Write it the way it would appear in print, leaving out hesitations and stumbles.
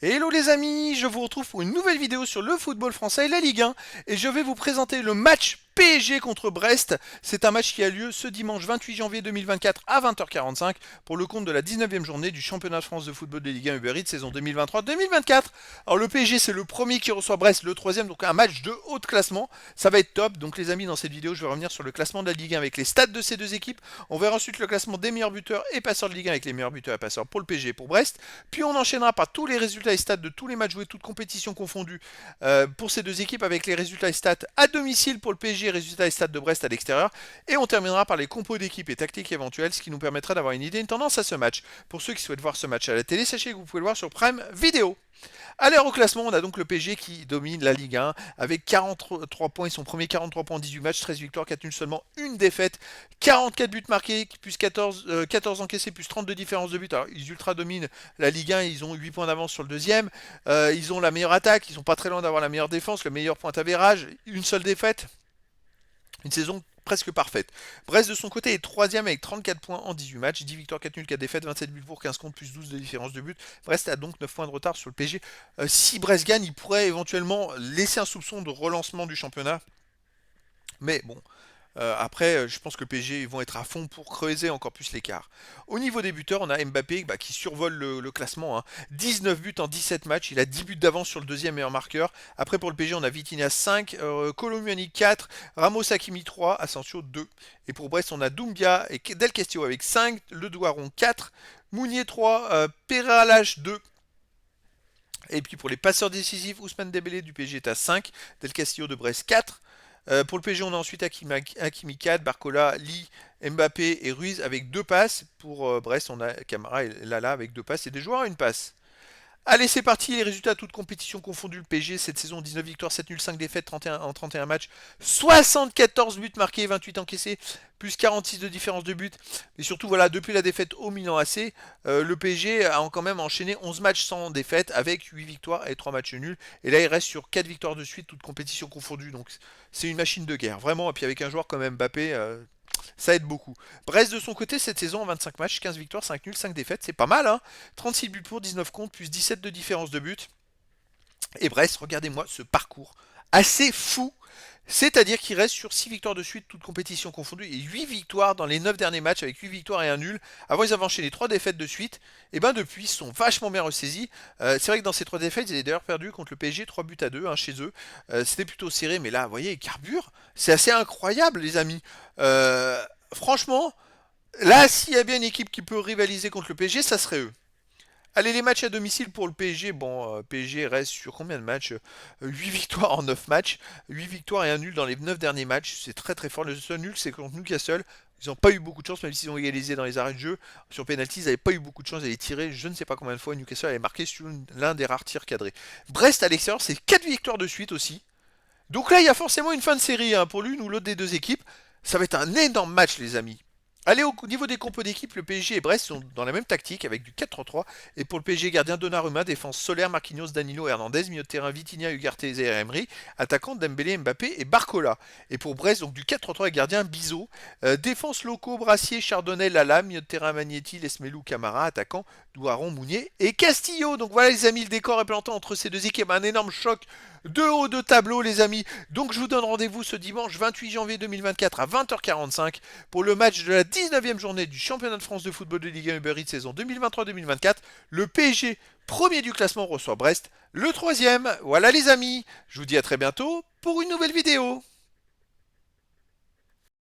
Hello les amis, je vous retrouve pour une nouvelle vidéo sur le football français et la Ligue 1 et je vais vous présenter le match PSG contre Brest. C'est un match qui a lieu ce dimanche 28 janvier 2024 à 20h45 pour le compte de la 19e journée du championnat de France de football de Ligue 1 Uber Eats saison 2023-2024. Alors le PSG c'est le premier qui reçoit Brest, le troisième, donc un match de haut de classement. Ça va être top, donc les amis dans cette vidéo je vais revenir sur le classement de la Ligue 1 avec les stats de ces deux équipes. On verra ensuite le classement des meilleurs buteurs et passeurs de Ligue 1 avec les meilleurs buteurs et passeurs pour le PSG et pour Brest. Puis on enchaînera par tous les résultats et stats de tous les matchs joués, toutes compétitions confondues pour ces deux équipes avec les résultats et stats à domicile pour le PSG et résultats et stats de Brest à l'extérieur. Et on terminera par les compos d'équipe et tactiques éventuelles, ce qui nous permettra d'avoir une idée, une tendance à ce match. Pour ceux qui souhaitent voir ce match à la télé, sachez que vous pouvez le voir sur Prime Video. À l'heure au classement, on a donc le PSG qui domine la Ligue 1 avec 43 points. Ils sont premiers 43 points en 18 matchs, 13 victoires, 4 nuls, seulement une défaite. 44 buts marqués, plus 14 encaissés, plus 32 différences de buts. Alors, ils ultra dominent la Ligue 1, ils ont 8 points d'avance sur le deuxième. Ils ont la meilleure attaque, ils sont pas très loin d'avoir la meilleure défense, le meilleur point average, une seule défaite. Une saison presque parfaite. Brest de son côté est troisième avec 34 points en 18 matchs, 10 victoires, 4 nuls, 4 défaites, 27 buts pour, 15 contre, plus 12 de différence de but. Brest a donc 9 points de retard sur le PSG. Si Brest gagne, il pourrait éventuellement laisser un soupçon de relancement du championnat. Mais bon, après, je pense que le PSG ils vont être à fond pour creuser encore plus l'écart. Au niveau des buteurs, on a Mbappé qui survole le classement. 19 buts en 17 matchs. Il a 10 buts d'avance sur le deuxième meilleur marqueur. Après, pour le PSG, on a Vitinha 5, Colomboigny 4, Ramos Hakimi 3, Asensio 2. Et pour Brest, on a Doumbia et Del Castillo avec 5, Le Douaron 4, Mounier 3, Peralage 2. Et puis pour les passeurs décisifs, Ousmane Dembélé du PSG est à 5, Del Castillo de Brest 4. Pour le PSG, on a ensuite Hakimi 4, Barcola, Lee, Mbappé et Ruiz avec 2 passes. Pour Brest, on a Camara et Lala avec 2 passes et des joueurs à une passe. Allez, c'est parti, les résultats toutes compétitions confondues. Le PSG, cette saison, 19 victoires, 7 nuls, 5 défaites, 31 en 31 matchs, 74 buts marqués, 28 encaissés, plus 46 de différence de but. Et surtout, voilà, depuis la défaite au Milan AC, le PSG a quand même enchaîné 11 matchs sans défaite avec 8 victoires et 3 matchs nuls. Et là, il reste sur 4 victoires de suite, toutes compétitions confondues. Donc, c'est une machine de guerre, vraiment. Et puis avec un joueur comme Mbappé, ça aide beaucoup. Brest de son côté, cette saison, en 25 matchs, 15 victoires, 5 nuls, 5 défaites, c'est pas mal, hein. 36 buts pour, 19 contre, plus 17 de différence de but. Et Brest, regardez-moi ce parcours assez fou. C'est-à-dire qu'il reste sur 6 victoires de suite, toutes compétitions confondues, et 8 victoires dans les 9 derniers matchs, avec 8 victoires et un nul. Avant, ils avaient enchaîné 3 défaites de suite. Et bien depuis, ils sont vachement bien ressaisis. C'est vrai que dans ces 3 défaites, ils avaient d'ailleurs perdu contre le PSG 3 buts à 2 chez eux. C'était plutôt serré, mais là, vous voyez, ils carburent. C'est assez incroyable, les amis. Franchement, là, s'il y a bien une équipe qui peut rivaliser contre le PSG, ça serait eux. Allez, les matchs à domicile pour le PSG. Bon, PSG reste sur combien de matchs? 8 victoires en 9 matchs. 8 victoires et un nul dans les 9 derniers matchs. C'est très très fort. Le seul nul, c'est contre Newcastle. Ils n'ont pas eu beaucoup de chance, même s'ils ont égalisé dans les arrêts de jeu. Sur penalty, ils n'avaient pas eu beaucoup de chance. Ils avaient tiré je ne sais pas combien de fois. Newcastle avait marqué sur l'un des rares tirs cadrés. Brest à l'extérieur, c'est 4 victoires de suite aussi. Donc là, il y a forcément une fin de série pour l'une ou l'autre des deux équipes. Ça va être un énorme match, les amis. Allez, au niveau des compos d'équipe, le PSG et Brest sont dans la même tactique avec du 4-3-3. Et pour le PSG, gardien Donnarumma, défense Soler, Marquinhos, Danilo, Hernandez, milieu de terrain Vitinha, Ugarte et Emery, attaquant Dembélé, Mbappé et Barcola. Et pour Brest, donc du 4-3-3 et gardien Bizot, défense locaux, Brassier, Chardonnay, Lala, milieu de terrain Magnetti, Lesmelou, Camara, attaquant Douaron, Mounier et Castillo. Donc voilà les amis, le décor est planté entre ces deux équipes, un énorme choc de haut de tableau les amis. Donc je vous donne rendez-vous ce dimanche 28 janvier 2024 à 20h45 pour le match de la 19e journée du championnat de France de football de Ligue 1 Uber Eats saison 2023-2024. Le PSG, premier du classement, reçoit Brest, le troisième. Voilà les amis, je vous dis à très bientôt pour une nouvelle vidéo.